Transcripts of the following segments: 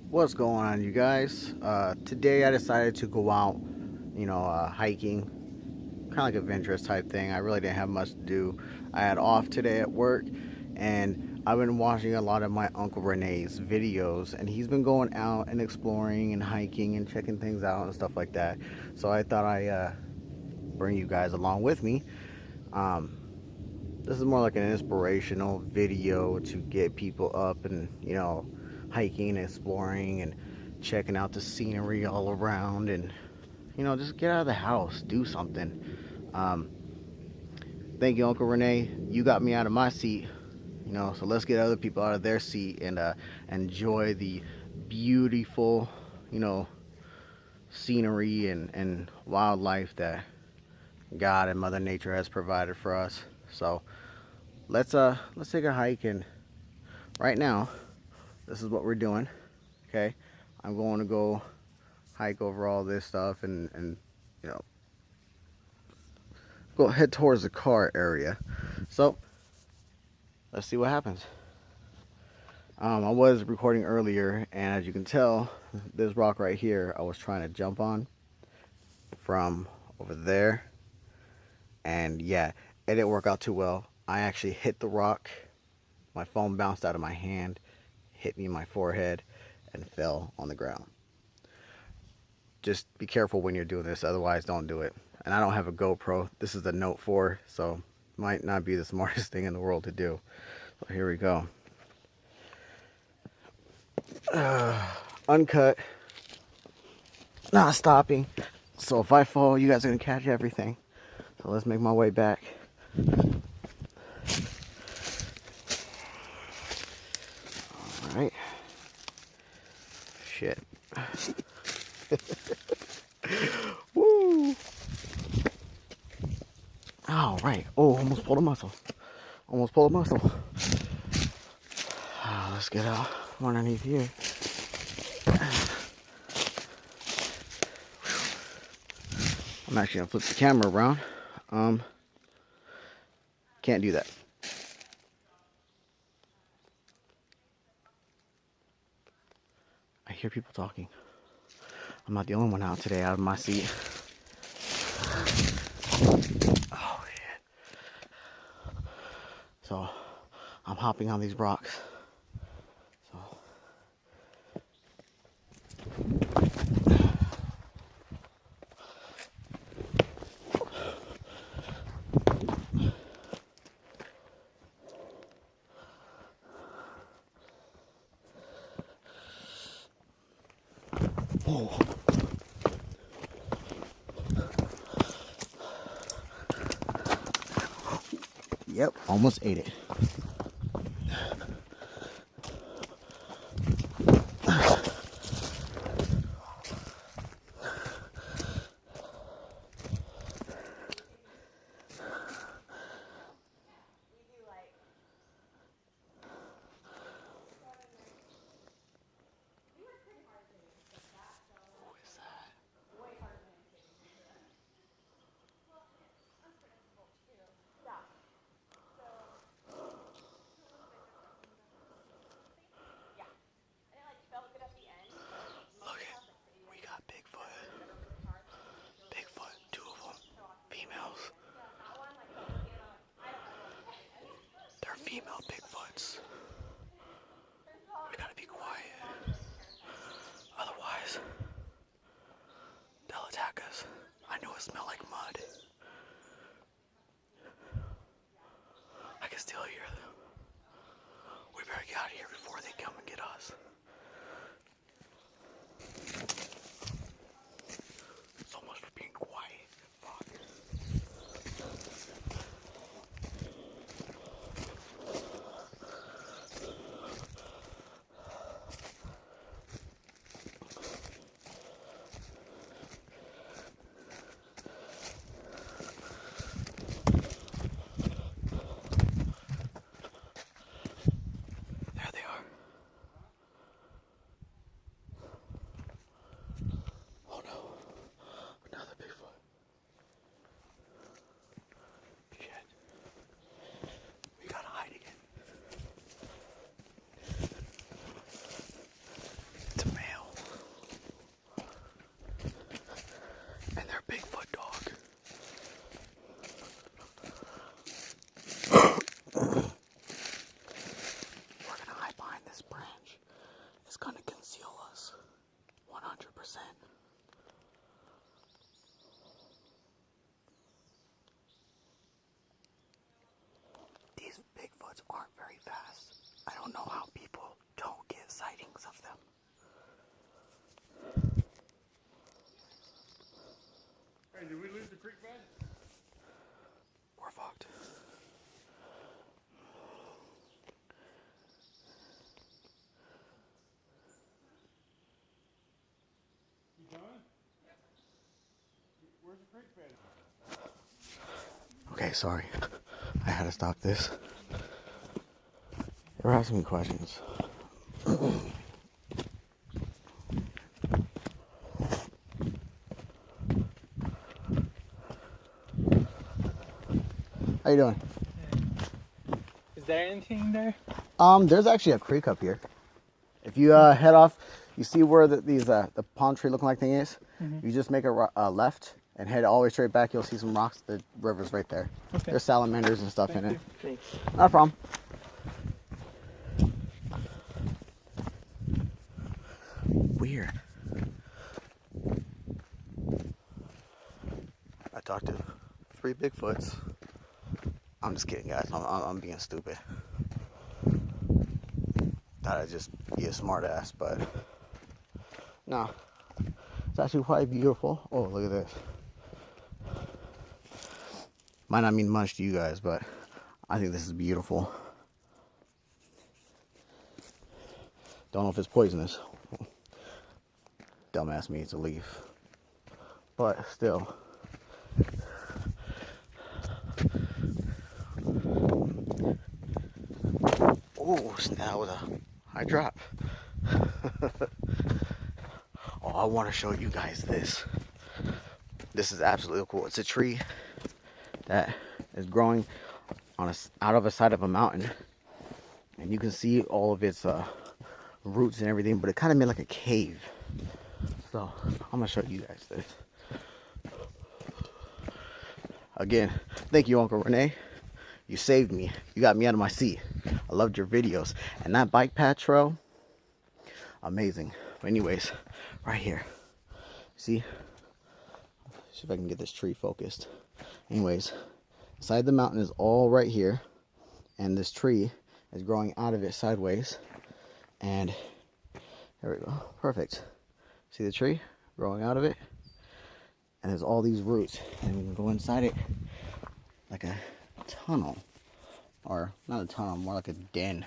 What's going on, you guys? Today I decided to go out, hiking, kind of like adventurous type thing. I really didn't have much to do. I had off today at work, and I've been watching a lot of my Uncle Renee's videos, and he's been going out and exploring and hiking and checking things out and stuff like that. So I thought I bring you guys along with me. Um, this is more like an inspirational video to get people up and, hiking and exploring and checking out the scenery all around and, just get out of the house, do something. Um, Thank you, Uncle Renee. You got me out of my seat, so let's get other people out of their seat and enjoy the beautiful, you know, scenery and wildlife that God and Mother Nature has provided for us. So let's take a hike, and right now this is what we're doing. Okay, I'm going to go hike over all this stuff and you know go head towards the car area. So let's see what happens. I was recording earlier, and as you can tell, this rock right here I was trying to jump on from over there, and yeah, it didn't work out too well. I actually hit the rock. My phone bounced out of my hand, hit me in my forehead, and fell on the ground. Just be careful when you're doing this, otherwise don't do it. And I don't have a GoPro. This is the Note 4, so might not be the smartest thing in the world to do. So here we go. Uncut, not stopping. So if I fall, you guys are gonna catch everything. So let's make my way back. All right. Shit. Woo. All right. Oh, almost pulled a muscle. Almost pulled a muscle. Let's get out from underneath here. I'm actually gonna flip the camera around. Can't do that. I hear people talking. I'm not the only one out today out of my seat. Oh shit. So I'm hopping on these rocks. So whoa. Yep, almost ate it. Look it, we got Bigfoot. Bigfoot, two of them, females. They're female Bigfoots. We gotta be quiet. Otherwise, they'll attack us. I know it smells like mud. I can still hear them. We better get out of here before they come and get us. So much for being quiet. Fuck. These Bigfoots aren't very fast. I don't know how people don't get sightings of them. Hey, did we lose the creek bed? We're fucked. You done? Where's the creek bed? Okay, sorry. I had to stop this. They were asking me questions. How you doing? Is there anything there? There's actually a creek up here. If you head off, you see where the palm tree looking like thing is. You just make a left and head all the way straight back. You'll see some rocks. The river's right there. Okay. There's salamanders and stuff in it. Thanks. Not a problem. Weird. I talked to 3 Bigfoots. I'm just kidding, guys. I'm being stupid. Thought I'd just be a smart ass, but no. It's actually quite beautiful. Oh, look at this. Might not mean much to you guys, but I think this is beautiful. Don't know if it's poisonous. Dumbass me, it's a leaf. But still. Oh, that was a high drop. Oh, I want to show you guys this. This is absolutely cool. It's a tree that is growing out of a side of a mountain, and you can see all of its roots and everything, but it kind of made like a cave. So I'm gonna show you guys this. Again, thank you, Uncle Renee. You saved me. You got me out of my seat. I loved your videos. And that bike path trail, amazing. But anyways, right here. See? See if I can get this tree focused. Anyways, side the mountain is all right here. And this tree is growing out of it sideways. And there we go. Perfect. See the tree growing out of it? And there's all these roots. And we can go inside it like a tunnel, or not a tunnel, more like a den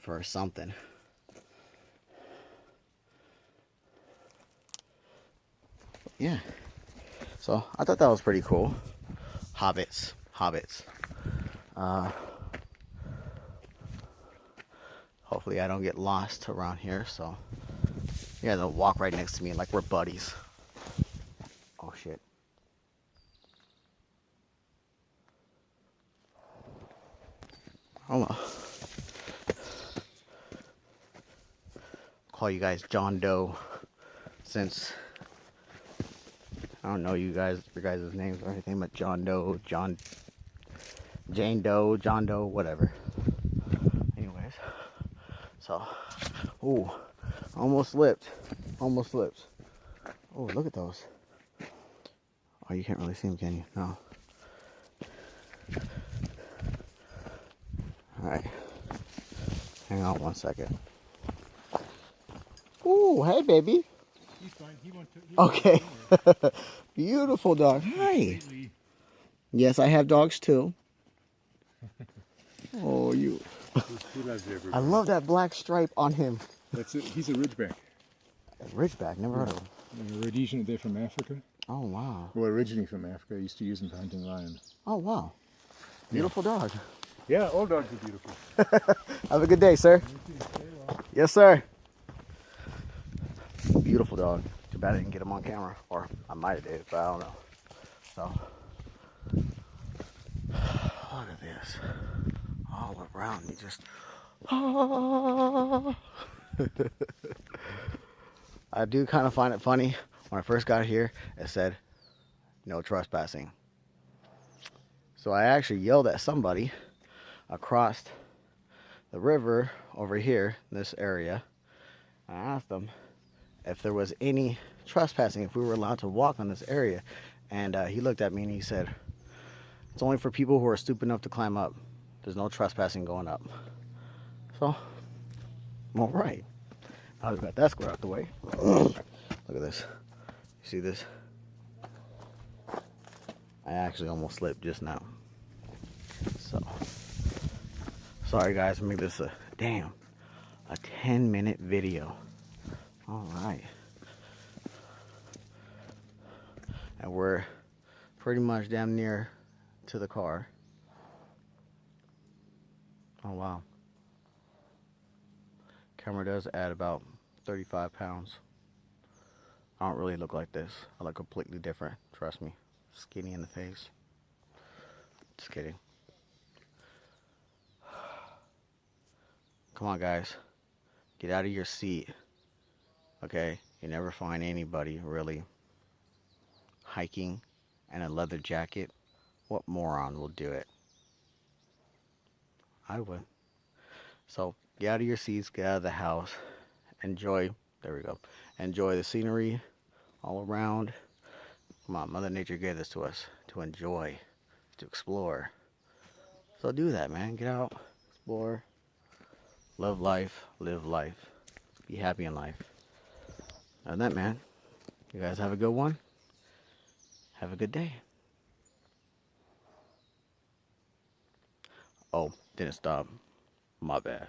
for something. Yeah, so I thought that was pretty cool. Hobbits. Hopefully I don't get lost around here, so yeah, they'll walk right next to me like we're buddies. Oh shit. Oh well. Call you guys John Doe, since I don't know your guys' names or anything, but John Doe, Jane Doe, John Doe, whatever. Anyways, so, ooh, almost slipped. Oh, look at those. Oh, you can't really see them, can you? No. Alright. Hang on one second. Ooh, hey, baby. He's fine. He went to, Okay. Beautiful dog. Hi. Yes, I have dogs too. Oh, you. He loves everybody. I love that black stripe on him. That's it. He's a Ridgeback. Ridgeback, never heard of him. Rhodesian, they're from Africa. Oh, wow. Well, originally from Africa. I used to use them for hunting lion. Oh, wow. Beautiful dog. Yeah, all dogs are beautiful. Have a good day, sir. Yes, sir. Beautiful dog. Too bad I didn't get him on camera. Or I might have did, but I don't know. So, look at this. All around me, just... I do kind of find it funny. When I first got here, it said, no trespassing. So I actually yelled at somebody across the river over here, in this area. I asked them if there was any trespassing, if we were allowed to walk on this area. And he looked at me and he said, it's only for people who are stupid enough to climb up. There's no trespassing going up. So, I'm all right. Now we've got that square out the way. Look at this. You see this? I actually almost slipped just now. So, sorry guys, make this a 10-minute video. All right. And we're pretty much damn near to the car. Oh wow. Camera does add about 35 pounds. I don't really look like this. I look completely different. Trust me. Skinny in the face. Just kidding. Come on, guys. Get out of your seat. Okay? You never find anybody really hiking in a leather jacket. What moron will do it? I would. So get out of your seats, get out of the house, enjoy, there we go, enjoy the scenery all around. Come on, Mother Nature gave this to us to enjoy, to explore. So do that, man. Get out, explore, love life, live life, be happy in life. Other than that, man, you guys have a good one. Have a good day. Oh, didn't stop. My bad.